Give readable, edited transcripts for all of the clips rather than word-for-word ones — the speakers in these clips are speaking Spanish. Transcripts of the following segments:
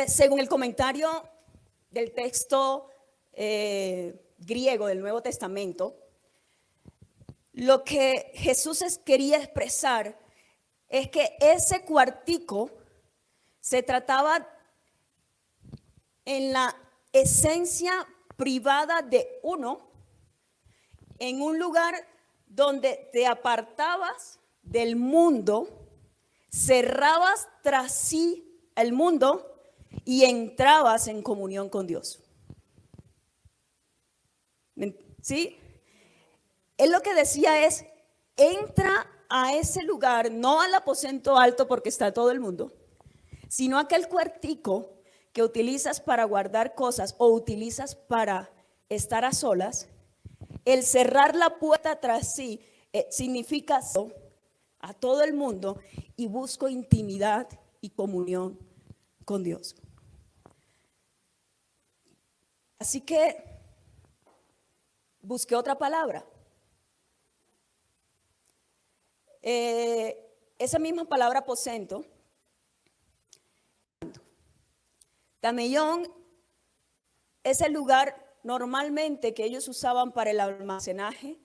Según el comentario del texto griego del Nuevo Testamento, lo que Jesús quería expresar es que ese cuartico se trataba en la esencia privada de uno, en un lugar donde te apartabas del mundo, cerrabas tras sí el mundo y entrabas en comunión con Dios. ¿Sí? Él lo que decía es, entra a ese lugar, no al aposento alto porque está todo el mundo, sino aquel cuartico que utilizas para guardar cosas o utilizas para estar a solas. El cerrar la puerta tras sí significa a todo el mundo y busco intimidad y comunión con Dios. Así que busqué otra palabra. Esa misma palabra aposento, tamellón, es el lugar normalmente que ellos usaban para el almacenaje.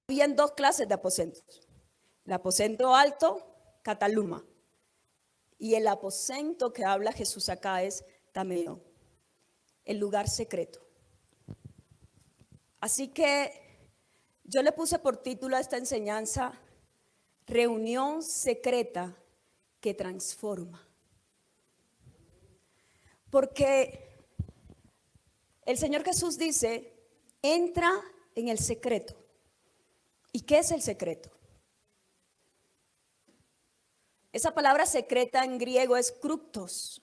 Habían dos clases de aposentos: el aposento alto, cataluma, y el aposento que habla Jesús acá es tamellón, el lugar secreto. Así que yo le puse por título a esta enseñanza: reunión secreta que transforma. Porque el Señor Jesús dice, entra en el secreto. ¿Y qué es el secreto? Esa palabra secreta en griego es kruptos,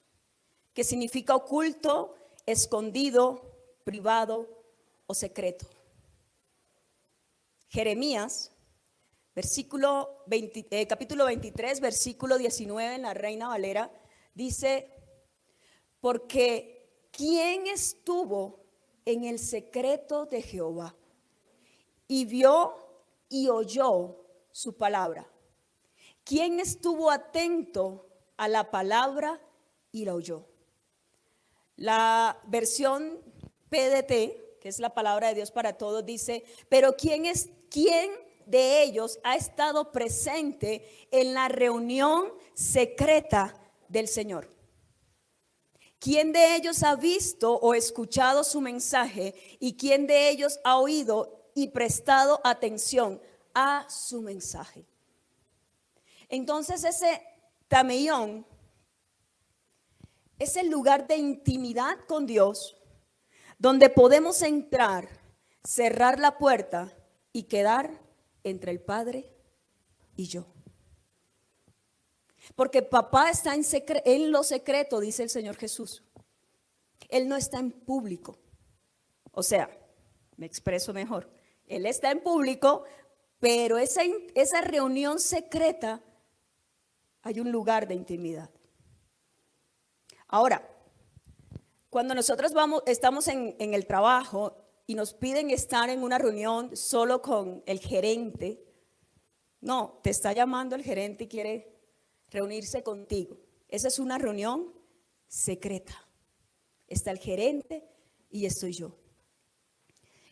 que significa oculto, escondido, privado o secreto. Jeremías, capítulo 23, versículo 19 en la Reina Valera, dice, porque ¿quién estuvo en el secreto de Jehová y vio y oyó su palabra? ¿Quién estuvo atento a la palabra y la oyó? La versión PDT, que es la palabra de Dios para todos, dice, pero ¿quién de ellos ha estado presente en la reunión secreta del Señor? ¿Quién de ellos ha visto o escuchado su mensaje? ¿Y quién de ellos ha oído y prestado atención a su mensaje? Entonces ese tamellón es el lugar de intimidad con Dios, donde podemos entrar, cerrar la puerta y quedar entre el Padre y yo. Porque papá está en lo secreto, dice el Señor Jesús. Él no está en público. O sea, me expreso mejor. Él está en público, pero esa reunión secreta hay un lugar de intimidad. Ahora, cuando nosotros estamos en el trabajo y nos piden estar en una reunión solo con el gerente, no, te está llamando el gerente y quiere reunirse contigo. Esa es una reunión secreta. Está el gerente y estoy yo.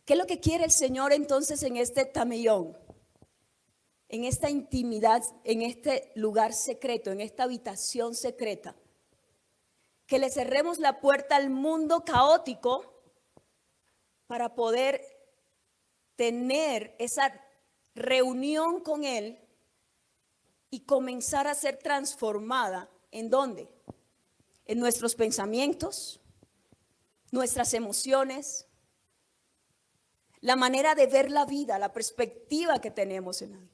¿Qué es lo que quiere el Señor entonces en este tamellón? En esta intimidad, en este lugar secreto, en esta habitación secreta. Que le cerremos la puerta al mundo caótico para poder tener esa reunión con Él y comenzar a ser transformada. ¿En dónde? En nuestros pensamientos, nuestras emociones, la manera de ver la vida, la perspectiva que tenemos en la vida.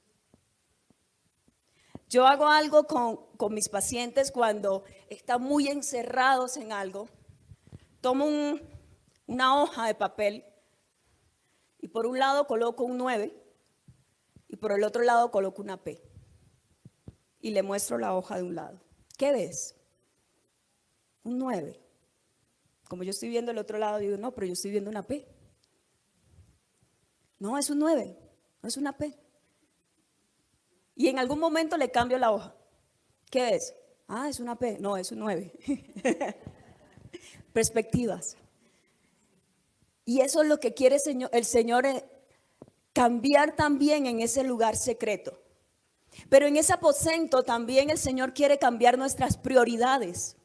Yo hago algo con mis pacientes cuando están muy encerrados en algo. Tomo una hoja de papel y por un lado coloco un 9 y por el otro lado coloco una P. Y le muestro la hoja de un lado. ¿Qué ves? Un 9. Como yo estoy viendo el otro lado, digo, no, pero yo estoy viendo una P. No, es un 9, no es una P. Y en algún momento le cambio la hoja. ¿Qué es? Ah, es una P. No, es un 9. perspectivas. Y eso es lo que quiere el Señor, cambiar también en ese lugar secreto. Pero en ese aposento también el Señor quiere cambiar nuestras prioridades.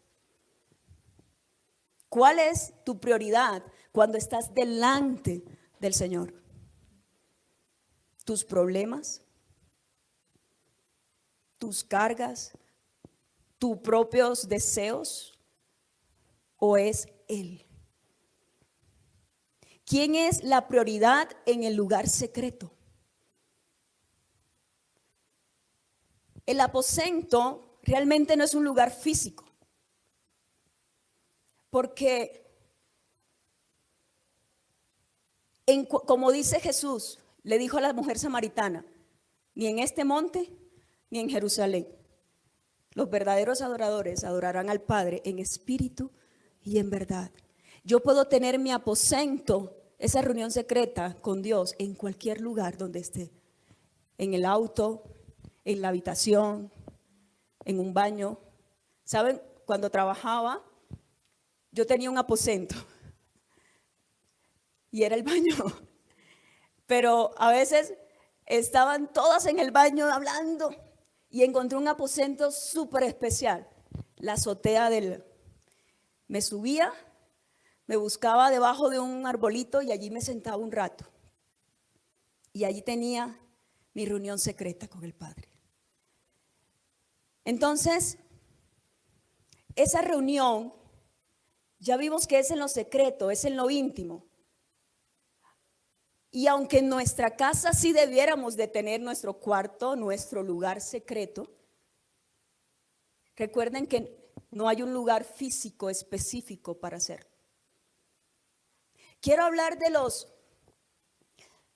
¿Cuál es tu prioridad cuando estás delante del Señor? ¿Tus problemas? ¿Tus cargas? ¿Tus propios deseos? ¿O es Él? ¿Quién es la prioridad en el lugar secreto? El aposento realmente no es un lugar físico, porque como dice Jesús, le dijo a la mujer samaritana, ni en este monte ni en Jerusalén. Los verdaderos adoradores adorarán al Padre en espíritu y en verdad. Yo puedo tener mi aposento, esa reunión secreta con Dios en cualquier lugar donde esté. En el auto, en la habitación, en un baño. ¿Saben? Cuando trabajaba, yo tenía un aposento y era el baño. Pero a veces estaban todas en el baño hablando y encontré un aposento súper especial. La azotea me subía, me buscaba debajo de un arbolito y allí me sentaba un rato. Y allí tenía mi reunión secreta con el Padre. Entonces, esa reunión, ya vimos que es en lo secreto, es en lo íntimo. Y aunque en nuestra casa sí debiéramos de tener nuestro cuarto, nuestro lugar secreto, recuerden que no hay un lugar físico específico para hacerlo. Quiero hablar de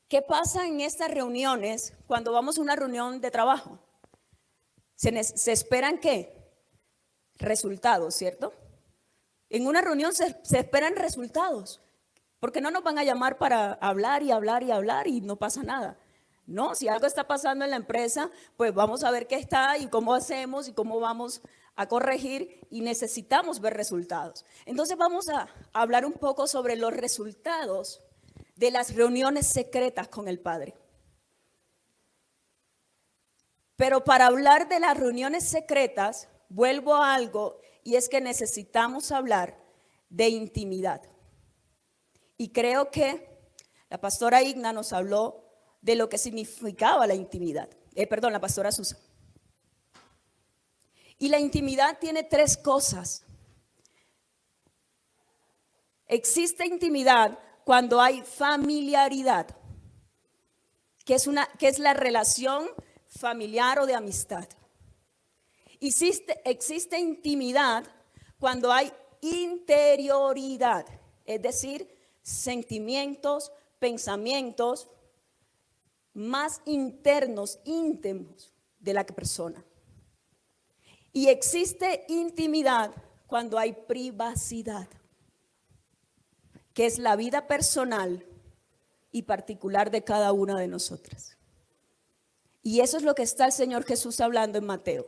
¿qué pasa en estas reuniones cuando vamos a una reunión de trabajo? Se esperan ¿qué? Resultados, ¿cierto? En una reunión se esperan resultados. Porque no nos van a llamar para hablar y hablar y hablar y no pasa nada. No, si algo está pasando en la empresa, pues vamos a ver qué está y cómo hacemos y cómo vamos a corregir y necesitamos ver resultados. Entonces vamos a hablar un poco sobre los resultados de las reuniones secretas con el Padre. Pero para hablar de las reuniones secretas, vuelvo a algo y es que necesitamos hablar de intimidad. Y creo que la pastora Igna nos habló de lo que significaba la intimidad. La pastora Susan. Y la intimidad tiene 3 cosas. Existe intimidad cuando hay familiaridad, que es la relación familiar o de amistad. Existe intimidad cuando hay interioridad, es decir, sentimientos, pensamientos más internos, íntimos de la persona. Y existe intimidad cuando hay privacidad, que es la vida personal y particular de cada una de nosotras. Y eso es lo que está el Señor Jesús hablando en Mateo.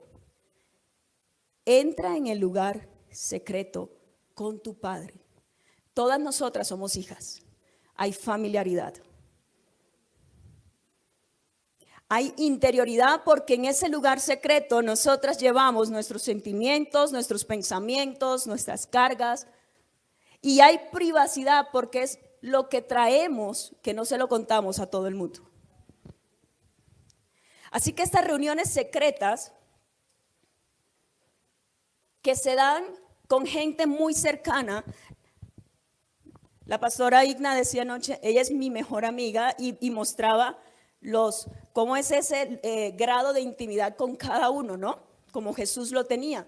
Entra en el lugar secreto con tu Padre. Todas nosotras somos hijas. Hay familiaridad. Hay interioridad porque en ese lugar secreto nosotras llevamos nuestros sentimientos, nuestros pensamientos, nuestras cargas. Y hay privacidad porque es lo que traemos que no se lo contamos a todo el mundo. Así que estas reuniones secretas que se dan con gente muy cercana. La pastora Igna decía anoche, ella es mi mejor amiga y mostraba cómo es ese grado de intimidad con cada uno, ¿no? Como Jesús lo tenía.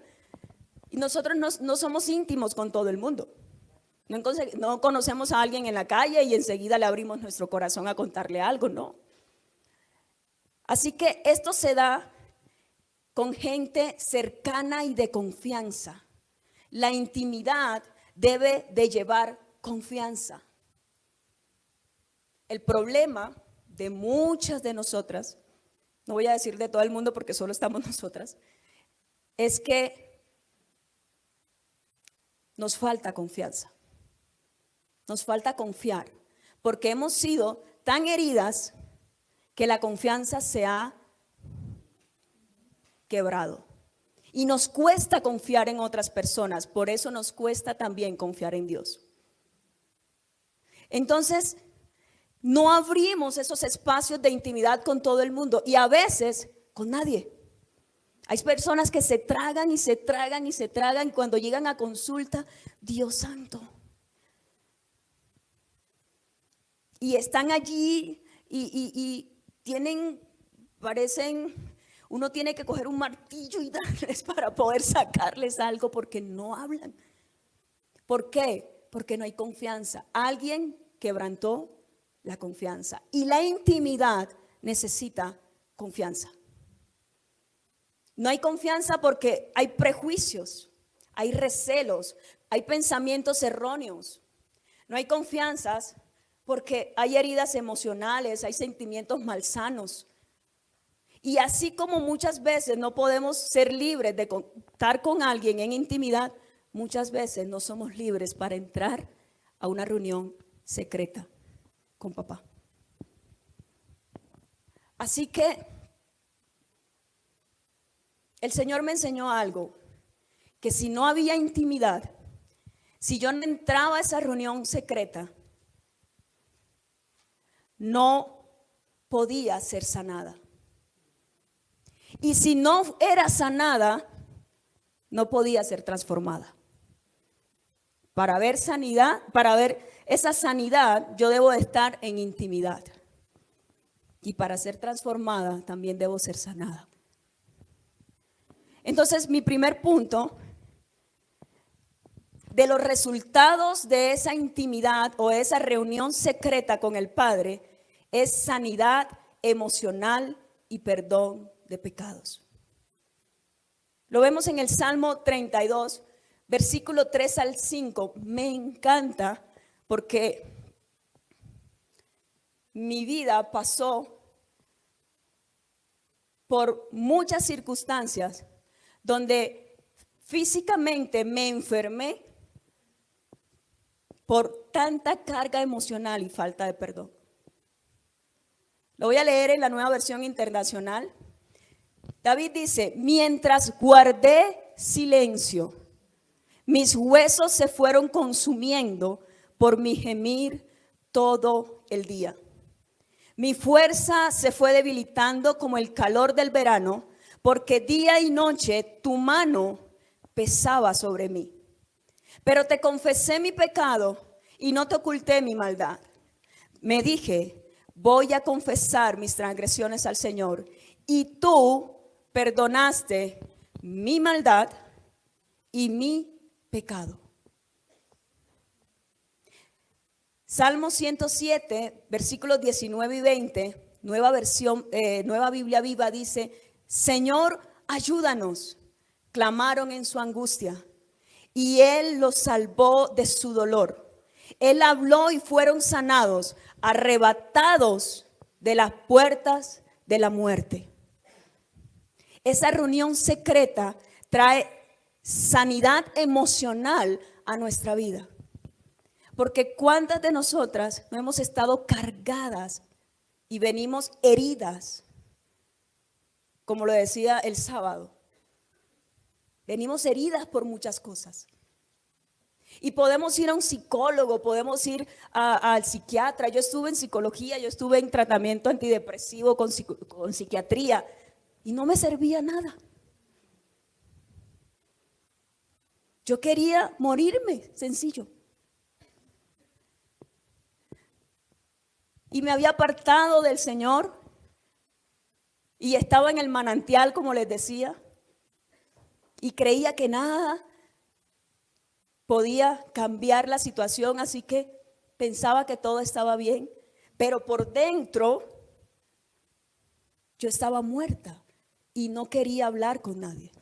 Y nosotros no somos íntimos con todo el mundo. No conocemos a alguien en la calle y enseguida le abrimos nuestro corazón a contarle algo, ¿no? Así que esto se da con gente cercana y de confianza. La intimidad debe de llevar confianza. El problema de muchas de nosotras, no voy a decir de todo el mundo porque solo estamos nosotras, es que Nos falta confianza. Nos falta confiar, porque hemos sido tan heridas que la confianza se ha quebrado. Y nos cuesta confiar en otras personas, por eso nos cuesta también confiar en Dios. Entonces, no abrimos esos espacios de intimidad con todo el mundo y a veces con nadie. Hay personas que se tragan y se tragan y se tragan y cuando llegan a consulta, Dios santo. Y están allí y tienen, parecen, uno tiene que coger un martillo y darles para poder sacarles algo porque no hablan. ¿Por qué? Porque no hay confianza. Alguien quebrantó la confianza y la intimidad necesita confianza. No hay confianza porque hay prejuicios, hay recelos, hay pensamientos erróneos. No hay confianzas porque hay heridas emocionales, hay sentimientos malsanos. Y así como muchas veces no podemos ser libres de contar con alguien en intimidad, muchas veces no somos libres para entrar a una reunión secreta con papá. Así que el Señor me enseñó algo, que si no había intimidad, si yo no entraba a esa reunión secreta, no podía ser sanada. Y si no era sanada, no podía ser transformada. Para ver sanidad, para ver esa sanidad, yo debo de estar en intimidad. Y para ser transformada, también debo ser sanada. Entonces, mi primer punto de los resultados de esa intimidad o esa reunión secreta con el Padre es sanidad emocional y perdón de pecados. Lo vemos en el Salmo 32, versículo 3 al 5. Me encanta porque mi vida pasó por muchas circunstancias donde físicamente me enfermé por tanta carga emocional y falta de perdón. Lo voy a leer en la Nueva Versión Internacional. David dice: mientras guardé silencio, mis huesos se fueron consumiendo por mi gemir todo el día. Mi fuerza se fue debilitando como el calor del verano, porque día y noche tu mano pesaba sobre mí. Pero te confesé mi pecado y no te oculté mi maldad. Me dije: voy a confesar mis transgresiones al Señor, y tú perdonaste mi maldad y mi pecado. Salmo 107, versículos 19 y 20, Nueva Biblia Viva dice: Señor, ayúdanos. Clamaron en su angustia y Él los salvó de su dolor. Él habló y fueron sanados, arrebatados de las puertas de la muerte. Esa reunión secreta trae sanidad emocional a nuestra vida. Porque cuántas de nosotras no hemos estado cargadas y venimos heridas, como lo decía el sábado. Venimos heridas por muchas cosas. Y podemos ir a un psicólogo, podemos ir al psiquiatra. Yo estuve en psicología, yo estuve en tratamiento antidepresivo con psiquiatría y no me servía nada. Yo quería morirme, sencillo. Y me había apartado del Señor y estaba en el manantial, como les decía, y creía que nada podía cambiar la situación, así que pensaba que todo estaba bien, pero por dentro yo estaba muerta y no quería hablar con nadie,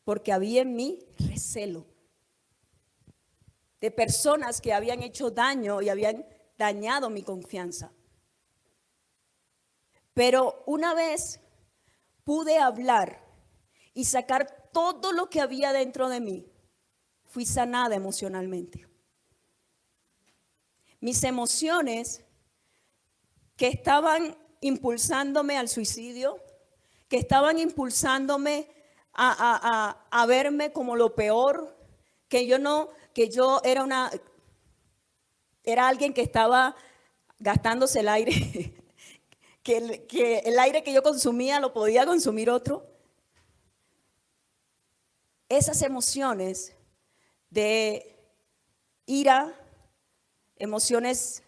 porque había en mí recelo de personas que habían hecho daño y habían dañado mi confianza. Pero una vez pude hablar y sacar todo lo que había dentro de mí, fui sanada emocionalmente. Mis emociones que estaban impulsándome al suicidio, que estaban impulsándome a verme como lo peor, que yo era alguien que estaba gastándose el aire, que el aire que yo consumía lo podía consumir otro. Esas emociones de ira, emociones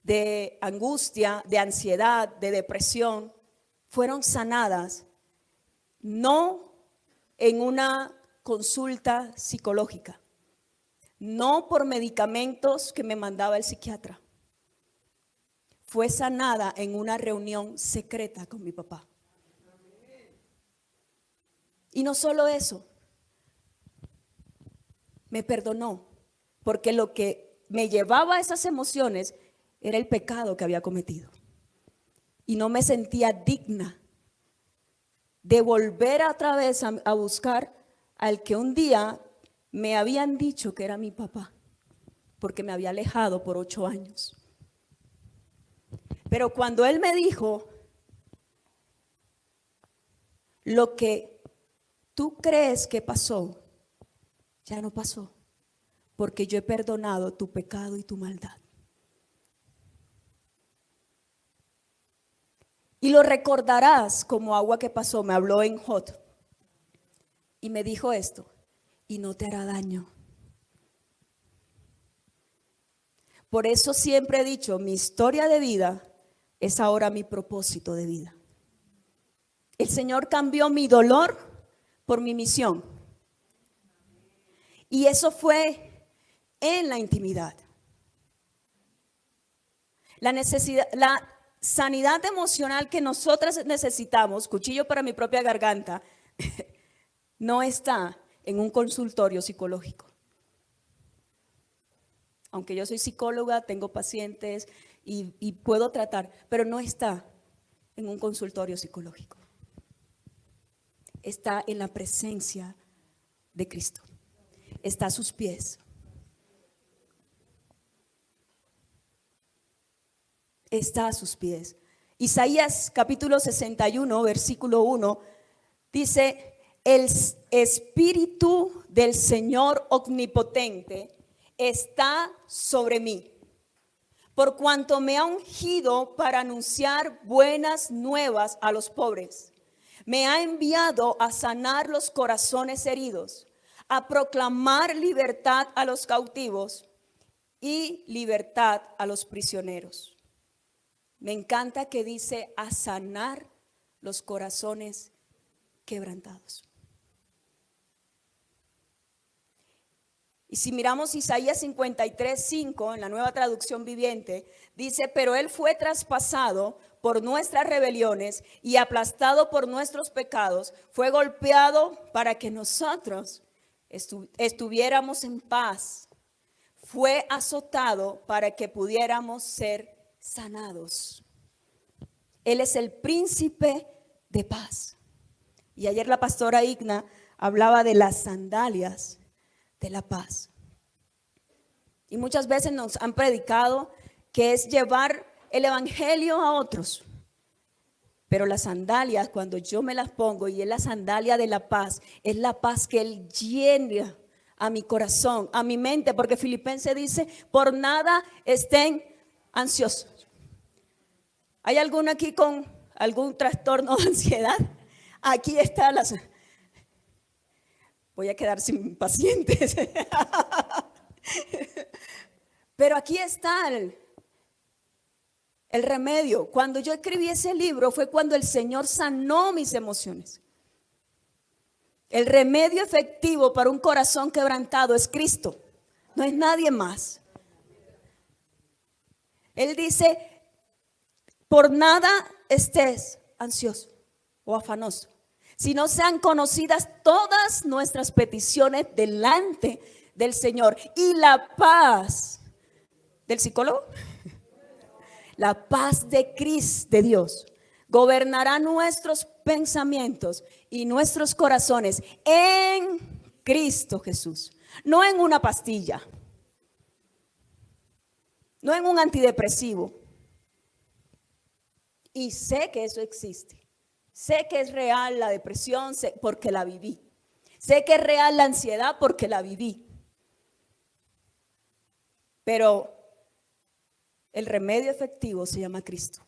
de angustia, de ansiedad, de depresión, fueron sanadas no en una consulta psicológica, no por medicamentos que me mandaba el psiquiatra. Fue sanada en una reunión secreta con mi papá. Y no solo eso, me perdonó, porque lo que me llevaba a esas emociones era el pecado que había cometido. Y no me sentía digna de volver otra vez a buscar al que un día me habían dicho que era mi papá, porque me había alejado por 8 años. Pero cuando él me dijo, lo que tú crees que pasó, ya no pasó, porque yo he perdonado tu pecado y tu maldad. Y lo recordarás como agua que pasó. Me habló en Jod y me dijo esto: y no te hará daño. Por eso siempre he dicho, mi historia de vida es ahora mi propósito de vida. El Señor cambió mi dolor por mi misión. Y eso fue en la intimidad. La sanidad emocional que nosotras necesitamos, cuchillo para mi propia garganta, no está en un consultorio psicológico. Aunque yo soy psicóloga, tengo pacientes y puedo tratar, pero no está en un consultorio psicológico. Está en la presencia de Cristo. Está a sus pies. Está a sus pies. Isaías capítulo 61, versículo 1, dice: el Espíritu del Señor omnipotente está sobre mí, por cuanto me ha ungido para anunciar buenas nuevas a los pobres. Me ha enviado a sanar los corazones heridos, a proclamar libertad a los cautivos y libertad a los prisioneros. Me encanta que dice a sanar los corazones quebrantados. Y si miramos Isaías 53:5 en la Nueva Traducción Viviente, dice: pero Él fue traspasado por nuestras rebeliones y aplastado por nuestros pecados, fue golpeado para que nosotros estuviéramos en paz, fue azotado para que pudiéramos ser sanados. Él es el príncipe de paz. Y ayer la pastora Igna hablaba de las sandalias de la paz. Y muchas veces nos han predicado que es llevar el evangelio a otros. Pero las sandalias, cuando yo me las pongo, y es la sandalia de la paz, es la paz que Él llena a mi corazón, a mi mente, porque Filipenses dice: por nada estén ansiosos. ¿Hay alguno aquí con algún trastorno de ansiedad? Aquí está la... Voy a quedar sin pacientes. Pero aquí está el remedio. Cuando yo escribí ese libro fue cuando el Señor sanó mis emociones. El remedio efectivo para un corazón quebrantado es Cristo, no es nadie más. Él dice: por nada estés ansioso o afanoso, si no sean conocidas todas nuestras peticiones delante del Señor. Y la paz del psicólogo, la paz de Cristo, de Dios, gobernará nuestros pensamientos y nuestros corazones en Cristo Jesús. No en una pastilla, no en un antidepresivo. Y sé que eso existe. Sé que es real la depresión porque la viví. Sé que es real la ansiedad porque la viví. Pero el remedio efectivo se llama Cristo.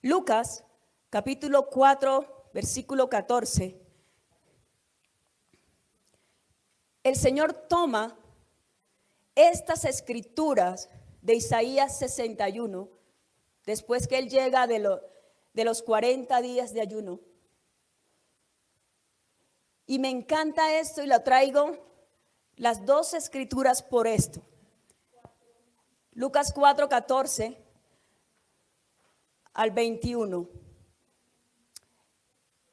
Lucas, capítulo 4, versículo 14. El Señor toma estas escrituras de Isaías 61, después que Él llega de los 40 días de ayuno. Y me encanta esto y lo traigo, las dos escrituras por esto. Lucas 4, 14 al 21.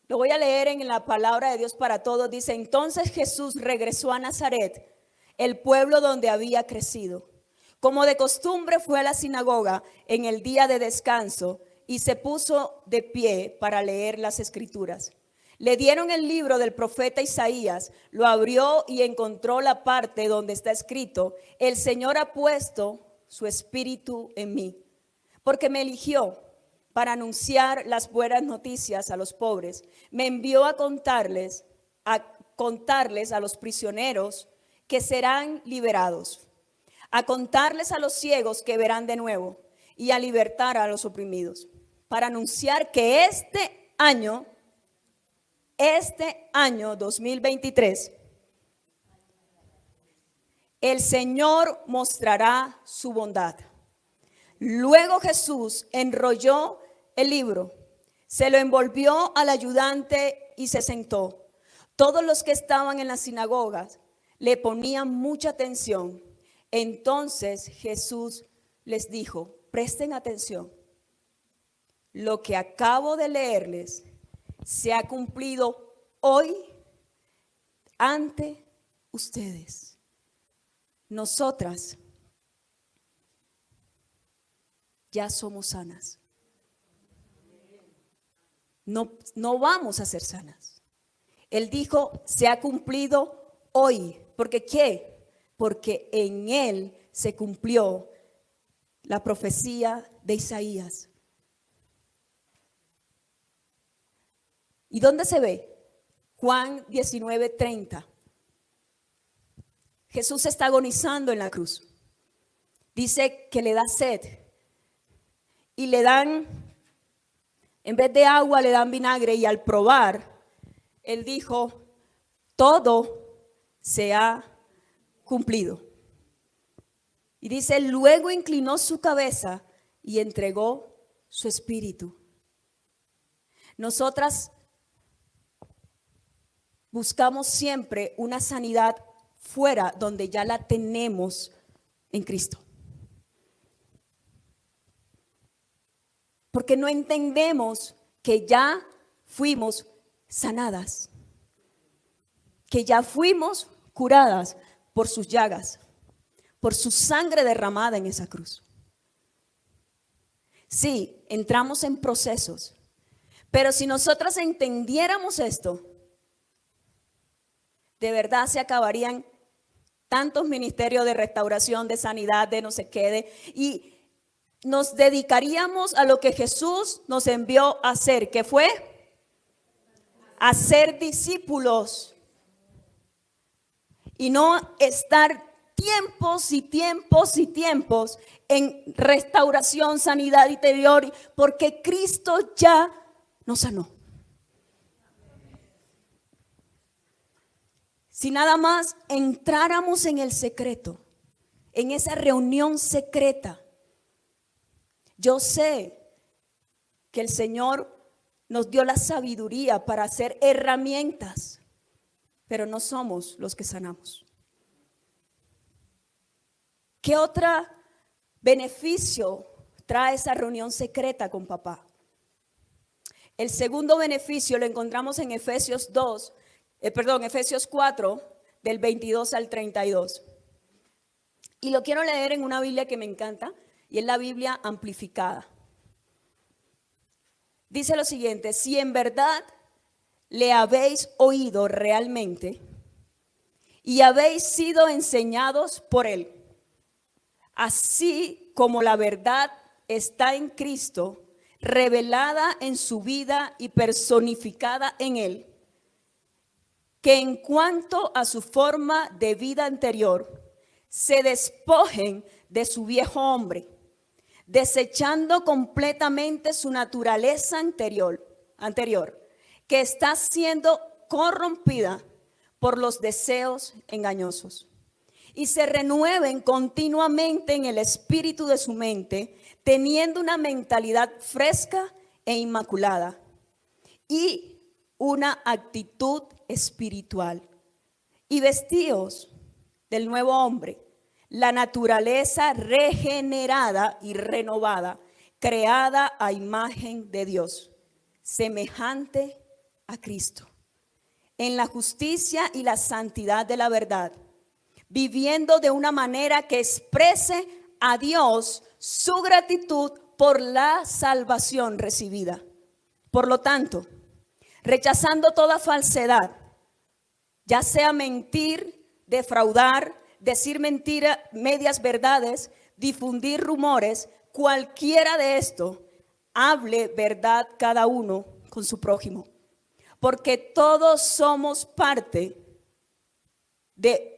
Lo voy a leer en la palabra de Dios para todos. Dice: entonces Jesús regresó a Nazaret, el pueblo donde había crecido. Como de costumbre fue a la sinagoga en el día de descanso y se puso de pie para leer las escrituras. Le dieron el libro del profeta Isaías, lo abrió y encontró la parte donde está escrito: el Señor ha puesto su espíritu en mí, porque me eligió para anunciar las buenas noticias a los pobres. Me envió a contarles a los prisioneros que serán liberados, a contarles a los ciegos que verán de nuevo y a libertar a los oprimidos, para anunciar que este año 2023, el Señor mostrará su bondad. Luego Jesús enrolló el libro, se lo envolvió al ayudante y se sentó. Todos los que estaban en las sinagogas le ponían mucha atención. Entonces Jesús les dijo: presten atención. Lo que acabo de leerles se ha cumplido hoy ante ustedes. Nosotras ya somos sanas. No vamos a ser sanas. Él dijo: se ha cumplido hoy. ¿Porque qué? Porque en Él se cumplió la profecía de Isaías. ¿Y dónde se ve? Juan 19:30. Jesús está agonizando en la cruz. Dice que le da sed. Y le dan, en vez de agua, le dan vinagre. Y al probar, Él dijo: todo se ha cumplido. Y dice: luego inclinó su cabeza y entregó su espíritu. Nosotras buscamos siempre una sanidad fuera, donde ya la tenemos en Cristo. Porque no entendemos que ya fuimos sanadas, que ya fuimos curadas por sus llagas, por su sangre derramada en esa cruz. Sí, entramos en procesos, pero si nosotras entendiéramos esto, de verdad se acabarían tantos ministerios de restauración, de sanidad, de no sé qué, y nos dedicaríamos a lo que Jesús nos envió a hacer, que fue a ser discípulos y no estar tiempos y tiempos y tiempos en restauración, sanidad interior, porque Cristo ya nos sanó. Si nada más entráramos en el secreto, en esa reunión secreta. Yo sé que el Señor nos dio la sabiduría para hacer herramientas, pero no somos los que sanamos. ¿Qué otro beneficio trae esa reunión secreta con papá? El segundo beneficio lo encontramos en Efesios 4, del 22 al 32. Y lo quiero leer en una Biblia que me encanta, y es la Biblia amplificada. Dice lo siguiente: si en verdad le habéis oído realmente y habéis sido enseñados por él, así como la verdad está en Cristo, revelada en su vida y personificada en él, que en cuanto a su forma de vida anterior, se despojen de su viejo hombre, desechando completamente su naturaleza anterior, que está siendo corrompida por los deseos engañosos, y se renueven continuamente en el espíritu de su mente, teniendo una mentalidad fresca e inmaculada y una actitud espiritual. Y vestíos del nuevo hombre, la naturaleza regenerada y renovada, creada a imagen de Dios, semejante a Cristo, en la justicia y la santidad de la verdad, viviendo de una manera que exprese a Dios su gratitud por la salvación recibida. Por lo tanto, rechazando toda falsedad, ya sea mentir, defraudar, decir mentiras, medias verdades, difundir rumores, cualquiera de esto, hable verdad cada uno con su prójimo, porque todos somos parte de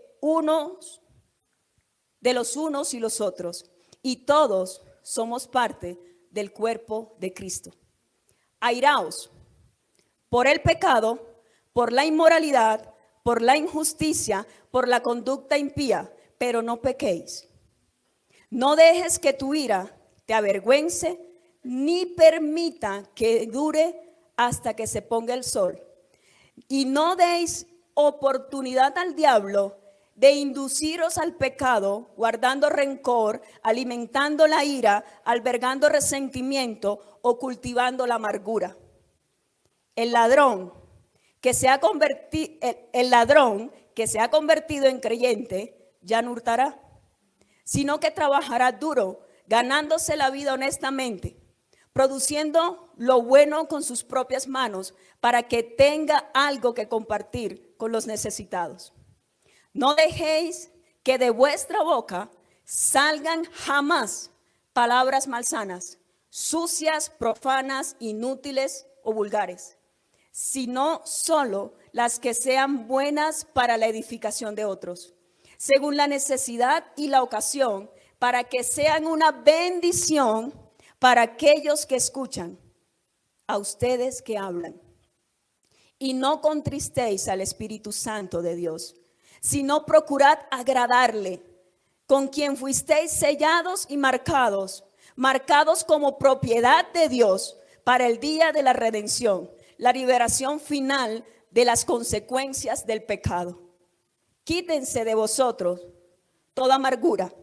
los unos y los otros, y todos somos parte del cuerpo de Cristo. Airaos por el pecado, por la inmoralidad, por la injusticia, por la conducta impía, pero no pequéis. No dejes que tu ira te avergüence, ni permita que dure hasta que se ponga el sol. Y no deis oportunidad al diablo de induciros al pecado, guardando rencor, alimentando la ira, albergando resentimiento o cultivando la amargura. El ladrón que se ha convertido en creyente ya no hurtará, sino que trabajará duro, ganándose la vida honestamente, produciendo lo bueno con sus propias manos, para que tenga algo que compartir con los necesitados. No dejéis que de vuestra boca salgan jamás palabras malsanas, sucias, profanas, inútiles o vulgares, sino solo las que sean buenas para la edificación de otros, según la necesidad y la ocasión, para que sean una bendición para aquellos que escuchan, a ustedes que hablan. Y no contristéis al Espíritu Santo de Dios, sino procurad agradarle, con quien fuisteis sellados y marcados como propiedad de Dios para el día de la redención, la liberación final de las consecuencias del pecado. Quítense de vosotros toda amargura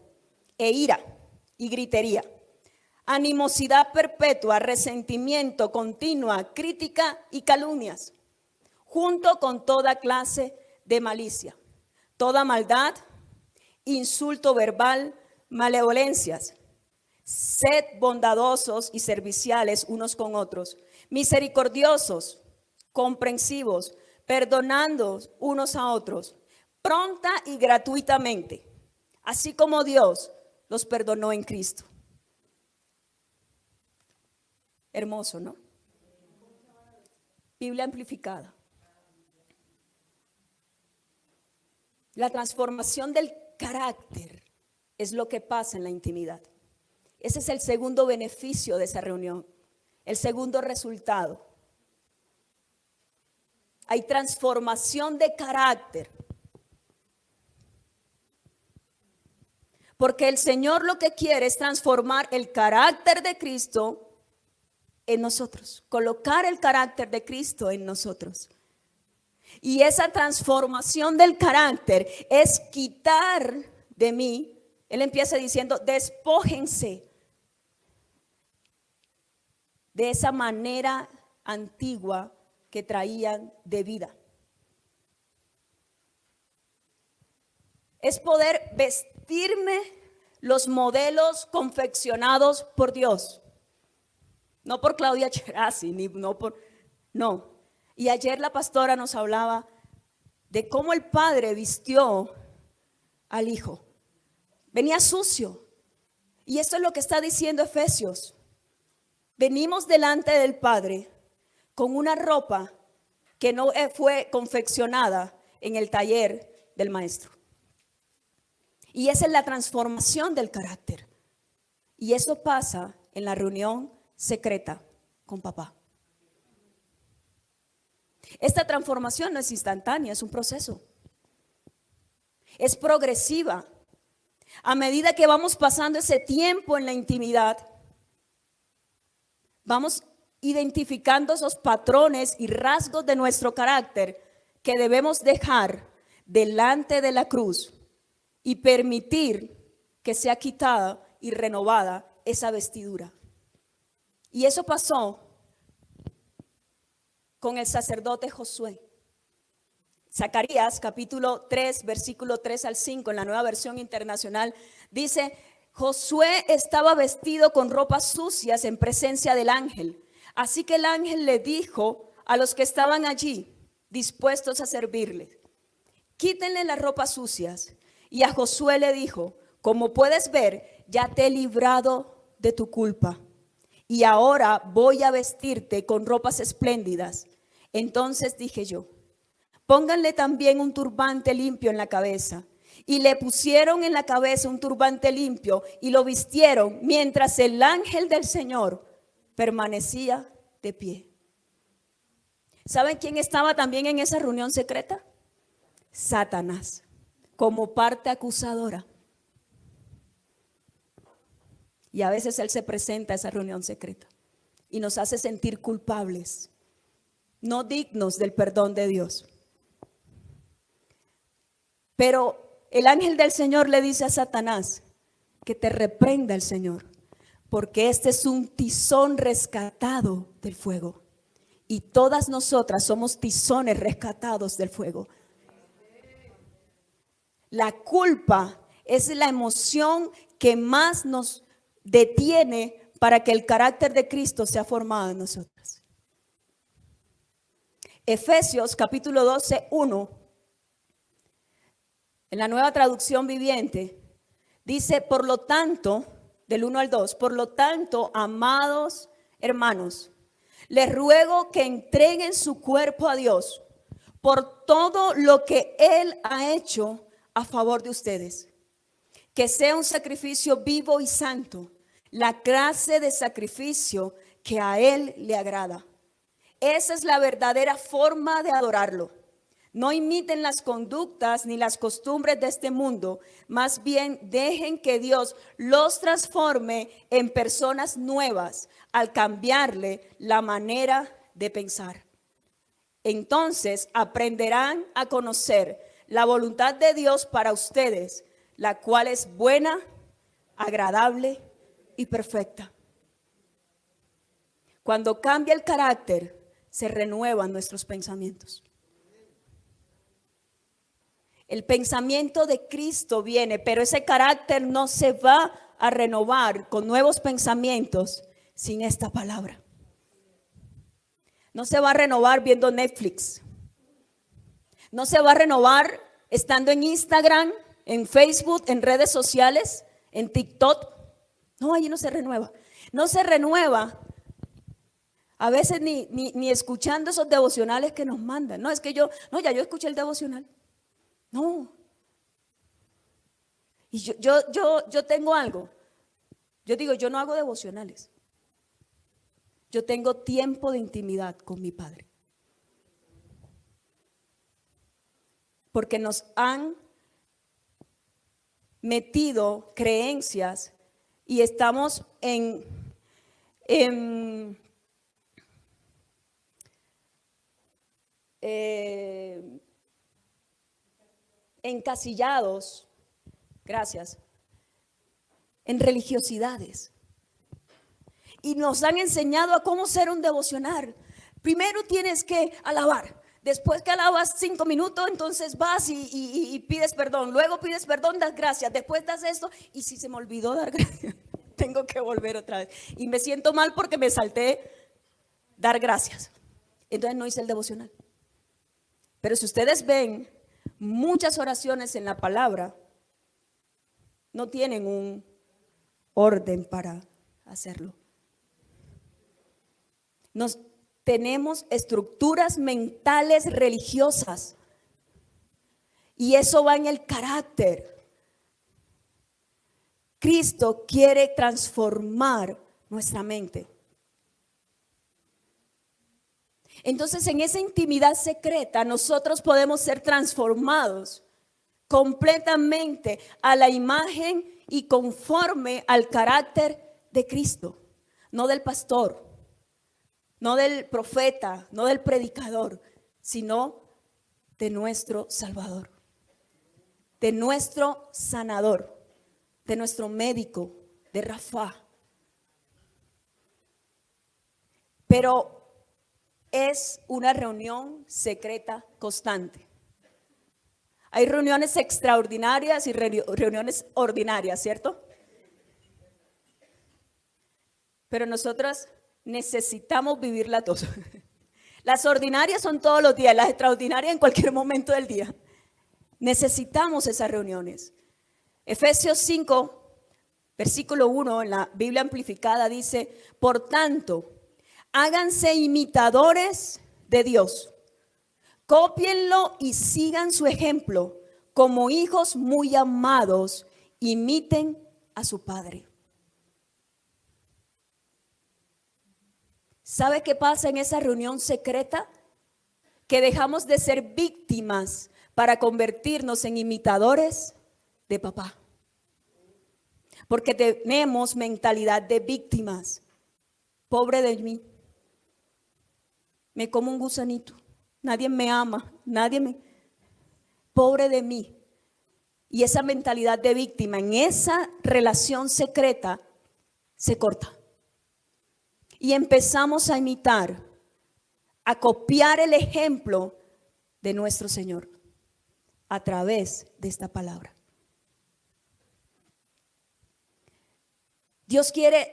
e ira y gritería, animosidad perpetua, resentimiento continua, crítica y calumnias, junto con toda clase de malicia, toda maldad, insulto verbal, malevolencias. Sed bondadosos y serviciales unos con otros, misericordiosos, comprensivos, perdonando unos a otros, pronta y gratuitamente, así como Dios los perdonó en Cristo. Hermoso, ¿no? Biblia amplificada. La transformación del carácter es lo que pasa en la intimidad. Ese es el segundo beneficio de esa reunión, el segundo resultado. Hay transformación de carácter. Porque el Señor lo que quiere es transformar el carácter de Cristo en nosotros, colocar el carácter de Cristo en nosotros. Y esa transformación del carácter es quitar de mí. Él empieza diciendo: despójense de esa manera antigua que traían de vida. Es poder vestirme los modelos confeccionados por Dios. No por Claudia Cherasi, ni no por... No. Y ayer la pastora nos hablaba de cómo el padre vistió al hijo. Venía sucio. Y esto es lo que está diciendo Efesios. Venimos delante del Padre con una ropa que no fue confeccionada en el taller del maestro. Y esa es la transformación del carácter. Y eso pasa en la reunión secreta con papá. Esta transformación no es instantánea, es un proceso. Es progresiva. A medida que vamos pasando ese tiempo en la intimidad, vamos identificando esos patrones y rasgos de nuestro carácter que debemos dejar delante de la cruz y permitir que sea quitada y renovada esa vestidura. Y eso pasó con el sacerdote Josué. Zacarías capítulo 3, versículo 3 al 5 en la Nueva Versión Internacional dice: Josué estaba vestido con ropas sucias en presencia del ángel. Así que el ángel le dijo a los que estaban allí, dispuestos a servirle: quítenle las ropas sucias. Y a Josué le dijo: como puedes ver, ya te he librado de tu culpa. Y ahora voy a vestirte con ropas espléndidas. Entonces dije yo: pónganle también un turbante limpio en la cabeza. Y le pusieron en la cabeza un turbante limpio y lo vistieron mientras el ángel del Señor permanecía de pie. ¿Saben quién estaba también en esa reunión secreta? Satanás, como parte acusadora. Y a veces él se presenta a esa reunión secreta y nos hace sentir culpables, no dignos del perdón de Dios. Pero el ángel del Señor le dice a Satanás que te reprenda el Señor, porque este es un tizón rescatado del fuego. Y todas nosotras somos tizones rescatados del fuego. La culpa es la emoción que más nos detiene para que el carácter de Cristo sea formado en nosotras. Efesios capítulo 12, 1. En la Nueva Traducción Viviente, dice: por lo tanto, del 1 al 2, por lo tanto, amados hermanos, les ruego que entreguen su cuerpo a Dios por todo lo que Él ha hecho a favor de ustedes. Que sea un sacrificio vivo y santo, la clase de sacrificio que a Él le agrada. Esa es la verdadera forma de adorarlo. No imiten las conductas ni las costumbres de este mundo, más bien dejen que Dios los transforme en personas nuevas al cambiarle la manera de pensar. Entonces aprenderán a conocer la voluntad de Dios para ustedes, la cual es buena, agradable y perfecta. Cuando cambia el carácter, se renuevan nuestros pensamientos. El pensamiento de Cristo viene, pero ese carácter no se va a renovar con nuevos pensamientos sin esta palabra. No se va a renovar viendo Netflix. No se va a renovar estando en Instagram, en Facebook, en redes sociales, en TikTok. No, allí no se renueva. No se renueva a veces ni escuchando esos devocionales que nos mandan. No, es que ya yo escuché el devocional. No. Y yo tengo algo. Yo digo, yo no hago devocionales. Yo tengo tiempo de intimidad con mi Padre. Porque nos han metido creencias y estamos encasillados, gracias, en religiosidades. Y nos han enseñado a cómo ser un devocional. Primero tienes que alabar. Después que alabas 5 minutos, entonces vas y pides perdón. Luego pides perdón, das gracias. Después das esto. Y si se me olvidó dar gracias. tengo que volver otra vez. Y me siento mal porque me salté dar gracias. Entonces no hice el devocional. Pero si ustedes ven, muchas oraciones en la palabra no tienen un orden para hacerlo. Tenemos estructuras mentales religiosas y eso va en el carácter. Cristo quiere transformar nuestra mente. Entonces, en esa intimidad secreta, nosotros podemos ser transformados completamente a la imagen y conforme al carácter de Cristo, no del pastor, no del profeta, no del predicador, sino de nuestro Salvador, de nuestro sanador, de nuestro médico, de Rafa. Pero es una reunión secreta constante. Hay reuniones extraordinarias y reuniones ordinarias, ¿cierto? Pero nosotras necesitamos vivirlas dos. Las ordinarias son todos los días, las extraordinarias en cualquier momento del día. Necesitamos esas reuniones. Efesios 5, versículo 1 en la Biblia amplificada dice: por tanto, háganse imitadores de Dios. Cópienlo y sigan su ejemplo. Como hijos muy amados, imiten a su padre. ¿Sabe qué pasa en esa reunión secreta? Que dejamos de ser víctimas para convertirnos en imitadores de papá. Porque tenemos mentalidad de víctimas. Pobre de mí. Me como un gusanito. Nadie me ama. Pobre de mí. Y esa mentalidad de víctima en esa relación secreta se corta. Y empezamos a imitar, a copiar el ejemplo de nuestro Señor a través de esta palabra. Dios quiere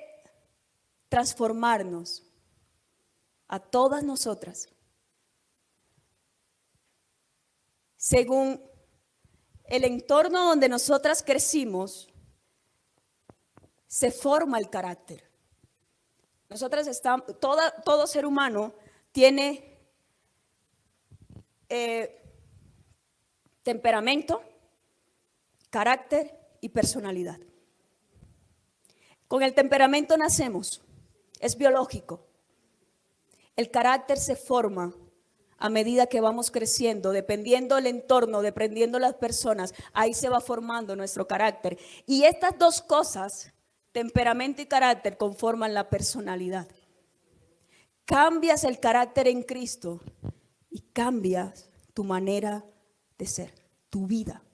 transformarnos a todas nosotras según el entorno donde nosotras crecimos. Se forma el carácter. Nosotras estamos, todo ser humano tiene temperamento, carácter y personalidad. Con el temperamento nacemos, es biológico. El carácter se forma a medida que vamos creciendo, dependiendo del entorno, dependiendo de las personas, ahí se va formando nuestro carácter. Y estas dos cosas, temperamento y carácter, conforman la personalidad. Cambias el carácter en Cristo y cambias tu manera de ser, tu vida.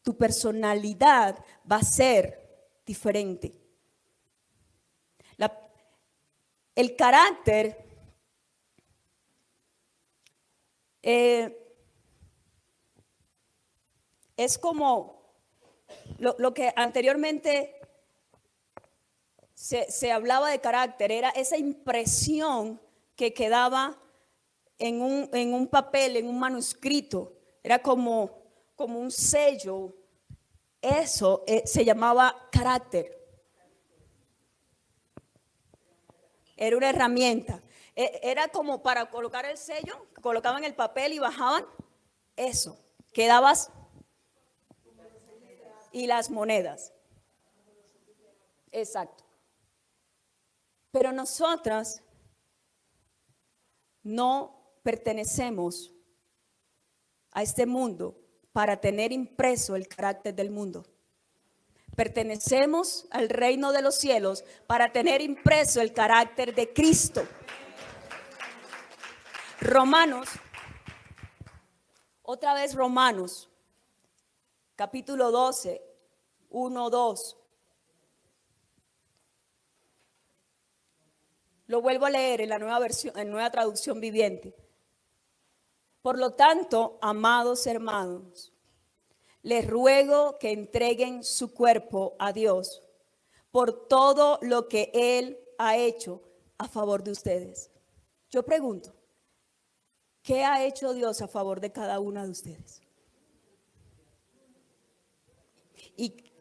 Tu personalidad va a ser diferente. El carácter es como lo que anteriormente se hablaba de carácter, era esa impresión que quedaba en un papel, en un manuscrito, era como un sello. Eso se llamaba carácter. Era una herramienta. Era como para colocar el sello, colocaban el papel y bajaban eso. Quedabas y las monedas. Exacto. Pero nosotras no pertenecemos a este mundo para tener impreso el carácter del mundo. Pertenecemos al reino de los cielos para tener impreso el carácter de Cristo. Romanos, otra vez Romanos, capítulo 12, 1, 2. Lo vuelvo a leer en la nueva versión, en nueva traducción viviente. Por lo tanto, amados hermanos, les ruego que entreguen su cuerpo a Dios por todo lo que Él ha hecho a favor de ustedes. Yo pregunto, ¿qué ha hecho Dios a favor de cada una de ustedes? Y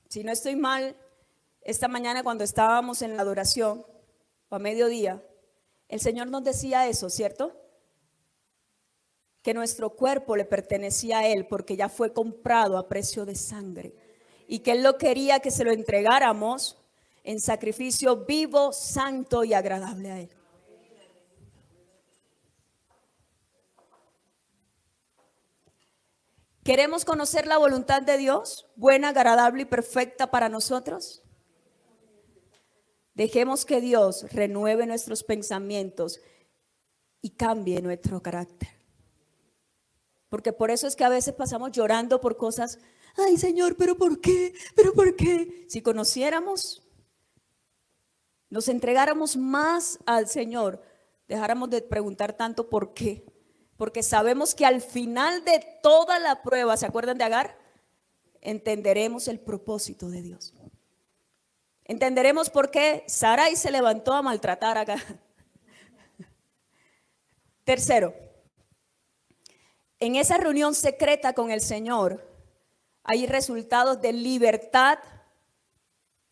si no estoy mal, esta mañana cuando estábamos en la adoración, o a mediodía, el Señor nos decía eso, ¿cierto? Que nuestro cuerpo le pertenecía a Él porque ya fue comprado a precio de sangre. Y que Él lo quería que se lo entregáramos en sacrificio vivo, santo y agradable a Él. ¿Queremos conocer la voluntad de Dios? Buena, agradable y perfecta para nosotros. Dejemos que Dios renueve nuestros pensamientos y cambie nuestro carácter. Porque por eso es que a veces pasamos llorando por cosas. Ay, Señor, ¿pero por qué? ¿Pero por qué? Si conociéramos, nos entregáramos más al Señor, dejáramos de preguntar tanto por qué. Porque sabemos que al final de toda la prueba, ¿se acuerdan de Agar? Entenderemos el propósito de Dios. Entenderemos por qué Sarai se levantó a maltratar a Agar. Tercero, en esa reunión secreta con el Señor hay resultados de libertad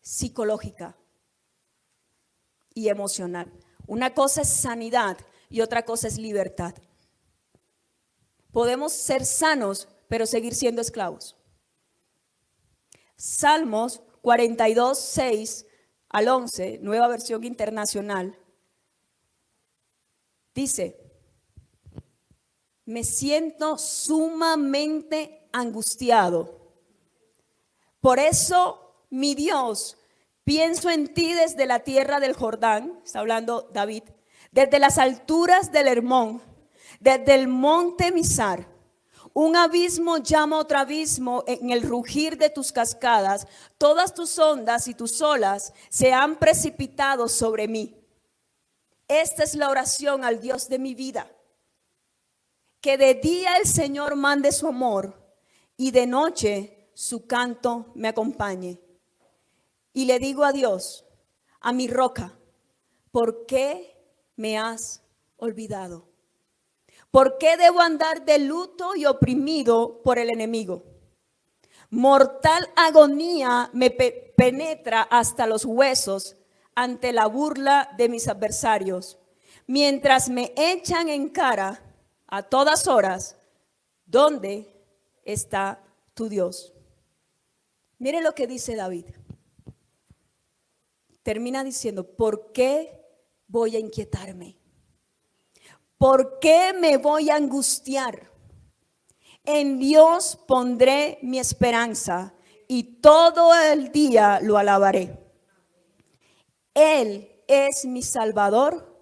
psicológica y emocional. Una cosa es sanidad y otra cosa es libertad. Podemos ser sanos, pero seguir siendo esclavos. Salmos 42, 6 al 11, nueva versión internacional, dice: me siento sumamente angustiado. Por eso, mi Dios, pienso en ti desde la tierra del Jordán, está hablando David, desde las alturas del Hermón, desde el monte Mizar. Un abismo llama a otro abismo en el rugir de tus cascadas. Todas tus ondas y tus olas se han precipitado sobre mí. Esta es la oración al Dios de mi vida. Que de día el Señor mande su amor y de noche su canto me acompañe. Y le digo a Dios, a mi roca, ¿por qué me has olvidado? ¿Por qué debo andar de luto y oprimido por el enemigo? Mortal agonía me penetra hasta los huesos ante la burla de mis adversarios, mientras me echan en cara a todas horas, ¿dónde está tu Dios? Mire lo que dice David. Termina diciendo, ¿por qué voy a inquietarme? ¿Por qué me voy a angustiar? En Dios pondré mi esperanza y todo el día lo alabaré. Él es mi Salvador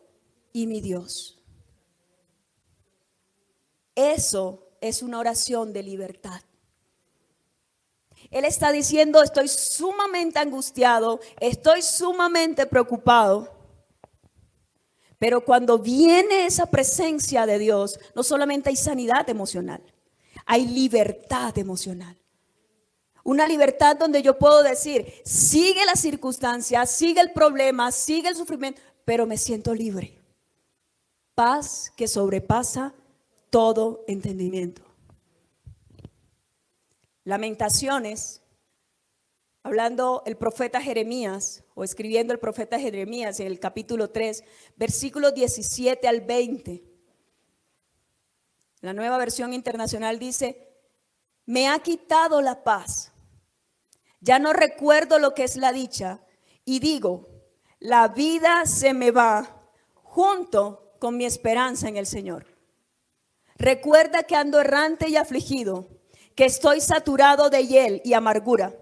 y mi Dios. Eso es una oración de libertad. Él está diciendo, estoy sumamente angustiado, estoy sumamente preocupado. Pero cuando viene esa presencia de Dios, no solamente hay sanidad emocional, hay libertad emocional. Una libertad donde yo puedo decir, sigue la circunstancia, sigue el problema, sigue el sufrimiento, pero me siento libre. Paz que sobrepasa todo entendimiento. Lamentaciones, hablando el profeta Jeremías, o escribiendo el profeta Jeremías en el capítulo 3, versículos 17 al 20. La nueva versión internacional dice, me ha quitado la paz, ya no recuerdo lo que es la dicha, y digo, la vida se me va junto con mi esperanza en el Señor. Recuerda que ando errante y afligido, que estoy saturado de hiel y amargura.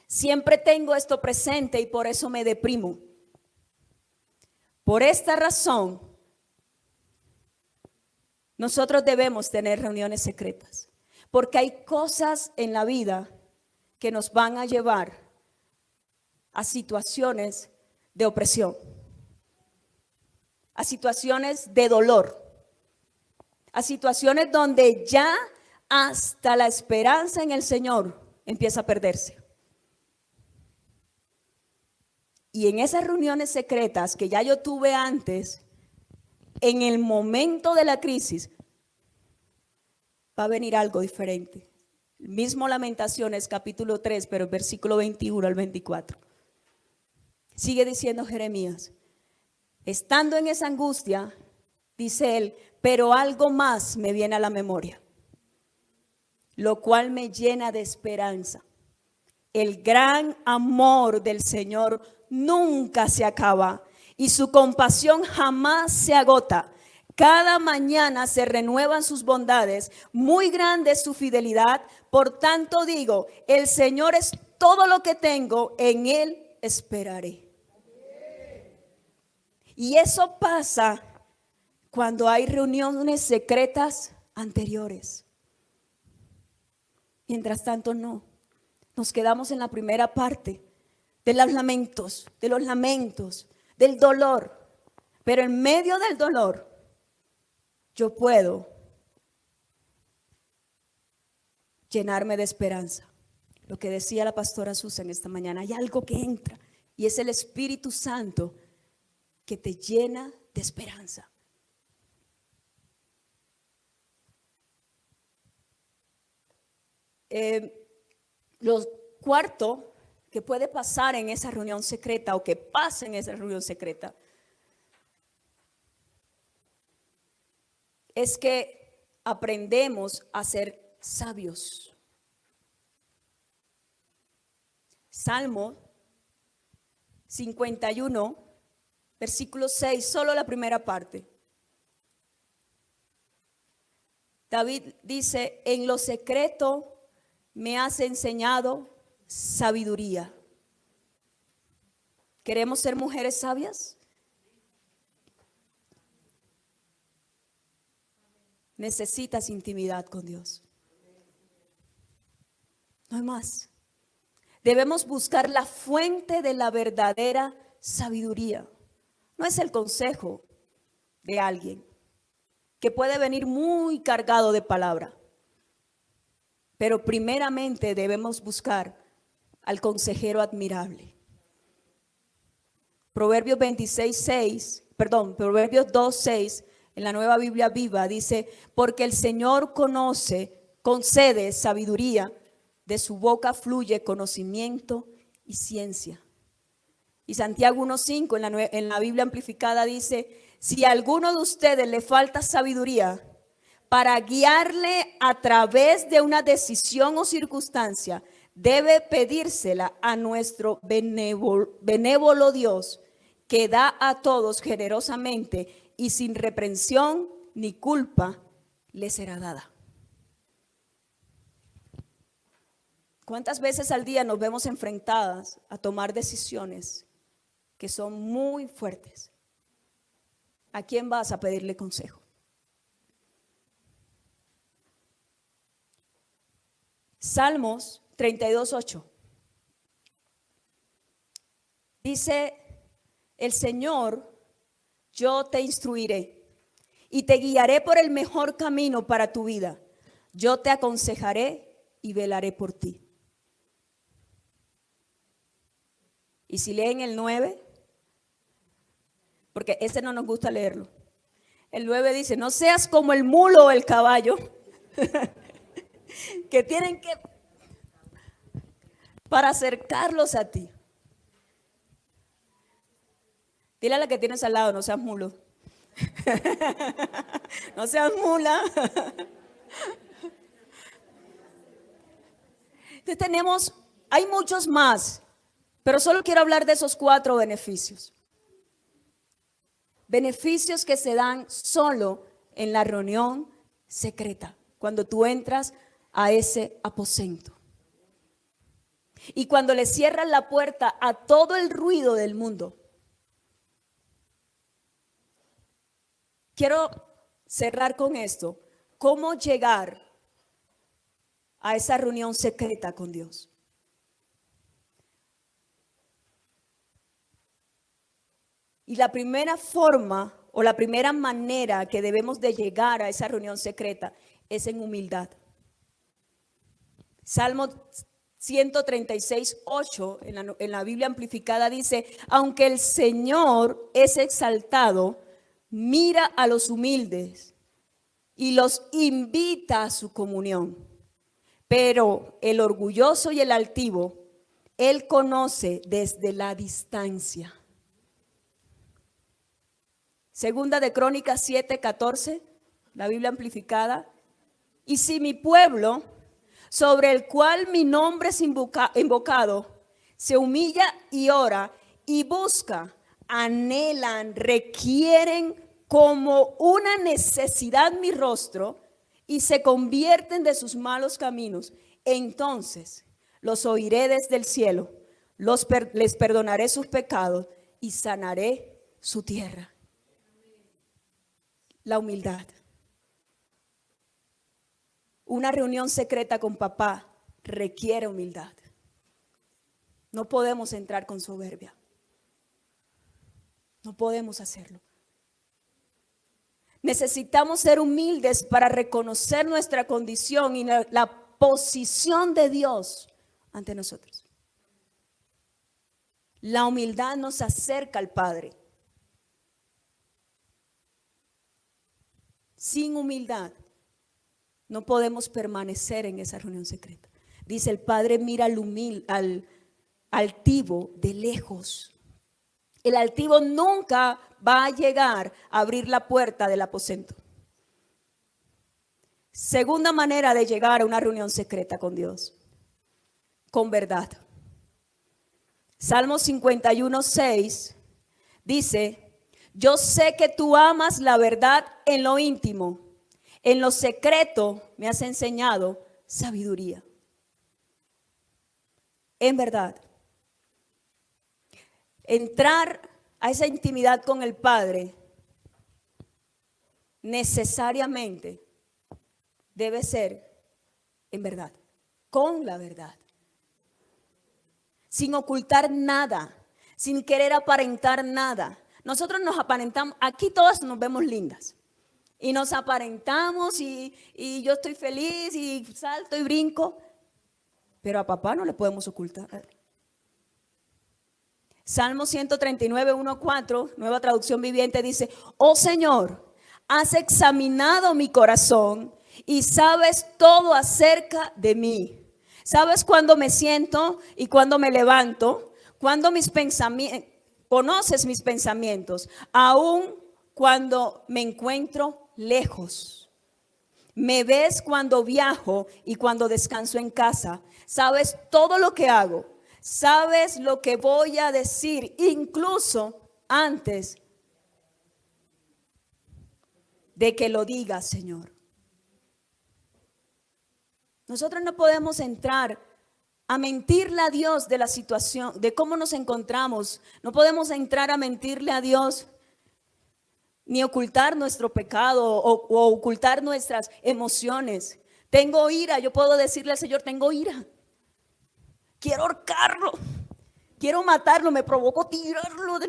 Siempre tengo esto presente y por eso me deprimo. Por esta razón, nosotros debemos tener reuniones secretas, porque hay cosas en la vida que nos van a llevar a situaciones de opresión, a situaciones de dolor, a situaciones donde ya hasta la esperanza en el Señor empieza a perderse. Y en esas reuniones secretas que ya yo tuve antes, en el momento de la crisis, va a venir algo diferente. El mismo Lamentaciones capítulo 3, pero el versículo 21 al 24. Sigue diciendo Jeremías, estando en esa angustia, dice él, pero algo más me viene a la memoria, lo cual me llena de esperanza. El gran amor del Señor nunca se acaba y su compasión jamás se agota. Cada mañana se renuevan sus bondades, muy grande es su fidelidad. Por tanto digo, el Señor es todo lo que tengo, en Él esperaré. Y eso pasa cuando hay reuniones secretas anteriores. Mientras tanto, no. Nos quedamos en la primera parte de los lamentos, del dolor. Pero en medio del dolor, yo puedo llenarme de esperanza. Lo que decía la pastora Susan esta mañana, hay algo que entra y es el Espíritu Santo que te llena de esperanza. Lo cuarto que puede pasar en esa reunión secreta o que pasa en esa reunión secreta es que aprendemos a ser sabios. Salmo 51, versículo 6, solo la primera parte. David dice, en lo secreto me has enseñado sabiduría. ¿Queremos ser mujeres sabias? Necesitas intimidad con Dios. No hay más. Debemos buscar la fuente de la verdadera sabiduría. No es el consejo de alguien que puede venir muy cargado de palabra. Pero primeramente debemos buscar al consejero admirable. Proverbios 2:6, en la Nueva Biblia Viva dice, porque el Señor concede sabiduría, de su boca fluye conocimiento y ciencia. Y Santiago 1:5 en la Biblia amplificada dice, si a alguno de ustedes le falta sabiduría para guiarle a través de una decisión o circunstancia, debe pedírsela a nuestro benévolo Dios, que da a todos generosamente y sin reprensión ni culpa le será dada. ¿Cuántas veces al día nos vemos enfrentadas a tomar decisiones que son muy fuertes? ¿A quién vas a pedirle consejo? Salmos 32:8. Dice, el Señor, yo te instruiré y te guiaré por el mejor camino para tu vida. Yo te aconsejaré y velaré por ti. Y si leen el 9, porque ese no nos gusta leerlo. El 9 dice, no seas como el mulo o el caballo, que tienen que, para acercarlos a ti. Dile a la que tienes al lado, no seas mulo. No seas mula. Entonces hay muchos más, pero solo quiero hablar de esos 4 beneficios. Beneficios que se dan solo en la reunión secreta, cuando tú entras a ese aposento. Y cuando le cierras la puerta a todo el ruido del mundo. Quiero cerrar con esto. ¿Cómo llegar a esa reunión secreta con Dios? Y la primera forma o la primera manera que debemos de llegar a esa reunión secreta es en humildad. Salmo 136:8 en la Biblia amplificada dice: aunque el Señor es exaltado, mira a los humildes y los invita a su comunión. Pero el orgulloso y el altivo, Él conoce desde la distancia. Segunda de Crónicas 7:14, la Biblia amplificada. Y si mi pueblo, sobre el cual mi nombre es invocado, se humilla y ora y busca, anhelan, requieren como una necesidad mi rostro y se convierten de sus malos caminos, entonces los oiré desde el cielo, les perdonaré sus pecados y sanaré su tierra. La humildad. Una reunión secreta con papá requiere humildad. No podemos entrar con soberbia. No podemos hacerlo. Necesitamos ser humildes para reconocer nuestra condición y la posición de Dios ante nosotros. La humildad nos acerca al Padre. Sin humildad no podemos permanecer en esa reunión secreta. Dice: el Padre mira al altivo de lejos. El altivo nunca va a llegar a abrir la puerta del aposento. Segunda manera de llegar a una reunión secreta con Dios: con verdad. Salmo 51:6 dice: yo sé que tú amas la verdad en lo íntimo, en lo secreto me has enseñado sabiduría. En verdad, entrar a esa intimidad con el Padre necesariamente debe ser en verdad, con la verdad, sin ocultar nada, sin querer aparentar nada. Nosotros nos aparentamos, aquí todas nos vemos lindas y nos aparentamos y yo estoy feliz y salto y brinco, pero a papá no le podemos ocultar. Salmo 139:1-4, Nueva Traducción Viviente, dice: oh Señor, has examinado mi corazón y sabes todo acerca de mí. Sabes cuándo me siento y cuándo me levanto, cuándo mis pensamientos, conoces mis pensamientos, aun cuando me encuentro lejos. Me ves cuando viajo y cuando descanso en casa. Sabes todo lo que hago. Sabes lo que voy a decir, incluso antes de que lo digas, Señor. Nosotros no podemos entrar a mentirle a Dios de la situación, de cómo nos encontramos. No podemos entrar a mentirle a Dios ni ocultar nuestro pecado o ocultar nuestras emociones. Tengo ira, yo puedo decirle al Señor: tengo ira. Quiero ahorcarlo, quiero matarlo, me provoco tirarlo.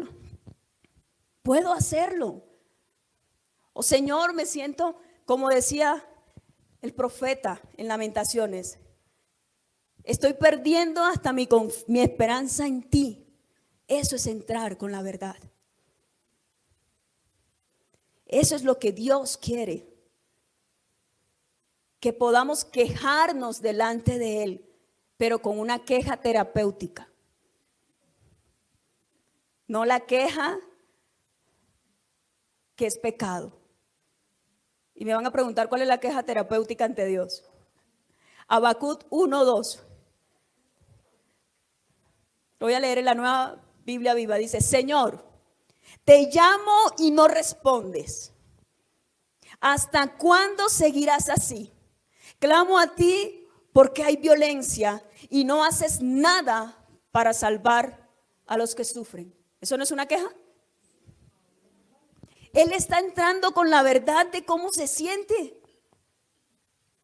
Puedo hacerlo. O Señor, me siento, como decía el profeta en Lamentaciones, estoy perdiendo hasta mi esperanza en ti. Eso es entrar con la verdad. Eso es lo que Dios quiere. Que podamos quejarnos delante de Él, pero con una queja terapéutica. No la queja que es pecado. Y me van a preguntar cuál es la queja terapéutica ante Dios. Habacuc 1:2. Lo voy a leer en la Nueva Biblia Viva. Dice: Señor, te llamo y no respondes. ¿Hasta cuándo seguirás así? Clamo a ti porque hay violencia y no haces nada para salvar a los que sufren. ¿Eso no es una queja? Él está entrando con la verdad de cómo se siente.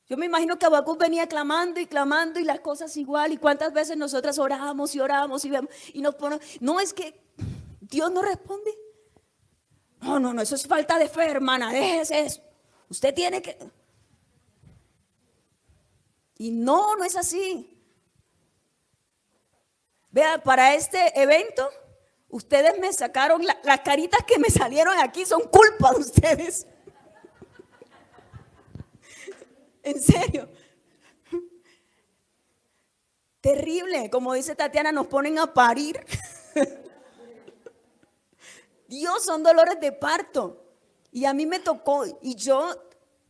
Yo me imagino que Habacuc venía clamando y las cosas igual. Y cuántas veces nosotras oramos y nos ponemos, no, es que Dios no responde. No, eso es falta de fe, hermana, déjese eso. Usted tiene que... Y no es así. Vea, para este evento, ustedes me sacaron, las caritas que me salieron aquí son culpa de ustedes. En serio. Terrible, como dice Tatiana, nos ponen a parir. Dios, son dolores de parto. Y a mí me tocó, y yo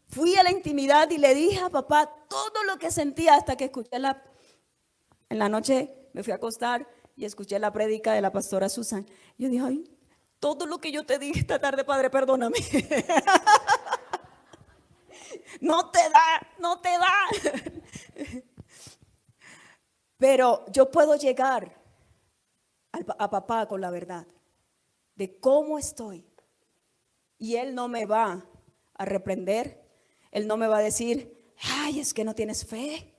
fui a la intimidad y le dije a papá todo lo que sentía hasta que escuché en la noche me fui a acostar y escuché la prédica de la pastora Susan. Yo dije, ay, todo lo que yo te dije esta tarde, Padre, perdóname. No te da, no te da. Pero yo puedo llegar a papá con la verdad de cómo estoy. Y él no me va a reprender. Él no me va a decir, ay, es que no tienes fe.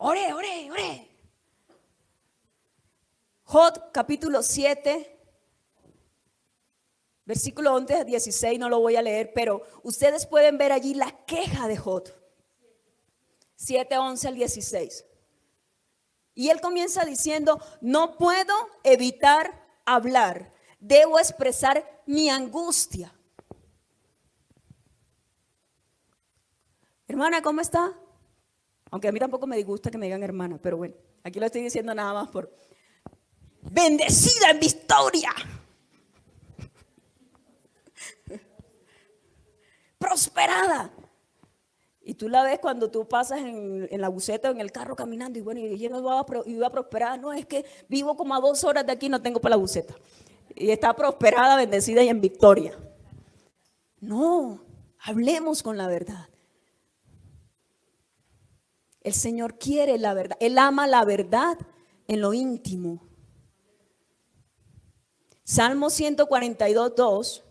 Ore, ore, ore. Job capítulo 7, versículo 11 a 16, no lo voy a leer, pero ustedes pueden ver allí la queja de Job. 7, 11 al 16. Y él comienza diciendo, no puedo evitar hablar, debo expresar mi angustia. Hermana, ¿cómo está? Aunque a mí tampoco me disgusta que me digan hermana, pero bueno, aquí lo estoy diciendo nada más por bendecida en victoria. Prosperada. Y tú la ves cuando tú pasas en la buseta o en el carro caminando y bueno, y yo no iba a prosperar. No, es que vivo como a 2 horas de aquí, no tengo para la buseta. Y está prosperada, bendecida y en victoria. No, hablemos con la verdad. El Señor quiere la verdad. Él ama la verdad en lo íntimo. Salmo 142, 2.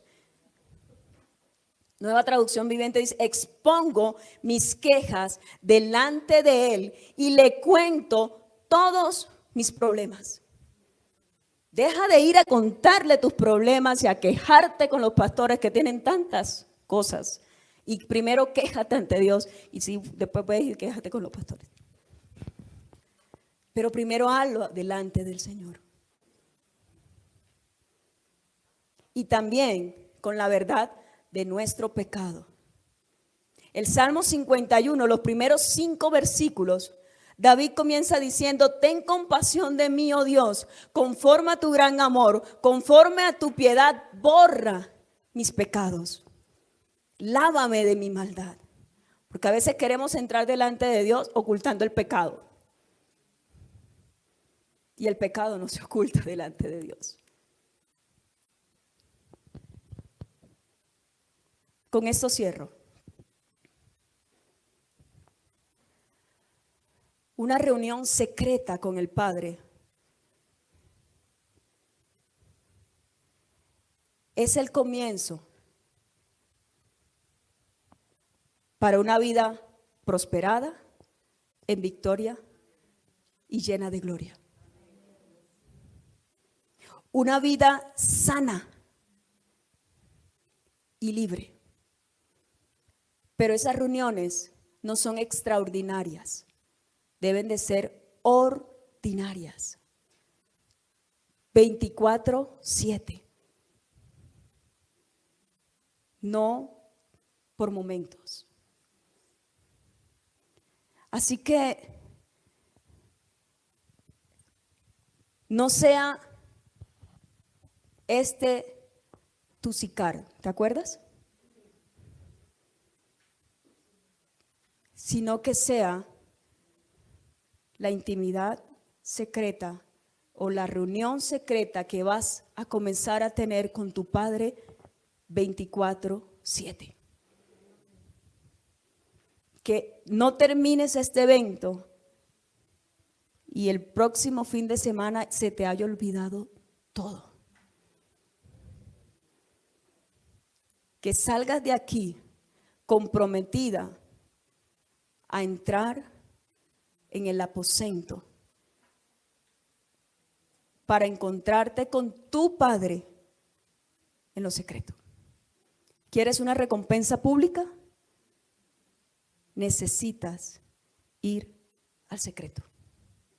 Nueva Traducción Viviente dice, expongo mis quejas delante de Él y le cuento todos mis problemas. Deja de ir a contarle tus problemas y a quejarte con los pastores que tienen tantas cosas. Y primero quéjate ante Dios y sí, después puedes ir quéjate con los pastores. Pero primero hazlo delante del Señor. Y también con la verdad de nuestro pecado. El Salmo 51, los primeros 5 versículos, David comienza diciendo, ten compasión de mí, oh Dios, conforme a tu gran amor, conforme a tu piedad, borra mis pecados. Lávame de mi maldad. Porque a veces queremos entrar delante de Dios ocultando el pecado. Y el pecado no se oculta delante de Dios. Con esto cierro. Una reunión secreta con el Padre es el comienzo para una vida prosperada, en victoria y llena de gloria. Una vida sana y libre. Pero esas reuniones no son extraordinarias, deben de ser ordinarias. 24/7. No por momentos. Así que no sea tu sicario, ¿te acuerdas? Sino que sea la intimidad secreta o la reunión secreta que vas a comenzar a tener con tu Padre 24/7. Que no termines este evento y el próximo fin de semana se te haya olvidado todo. Que salgas de aquí comprometida a entrar en el aposento para encontrarte con tu Padre en lo secreto. ¿Quieres una recompensa pública? Necesitas ir al secreto.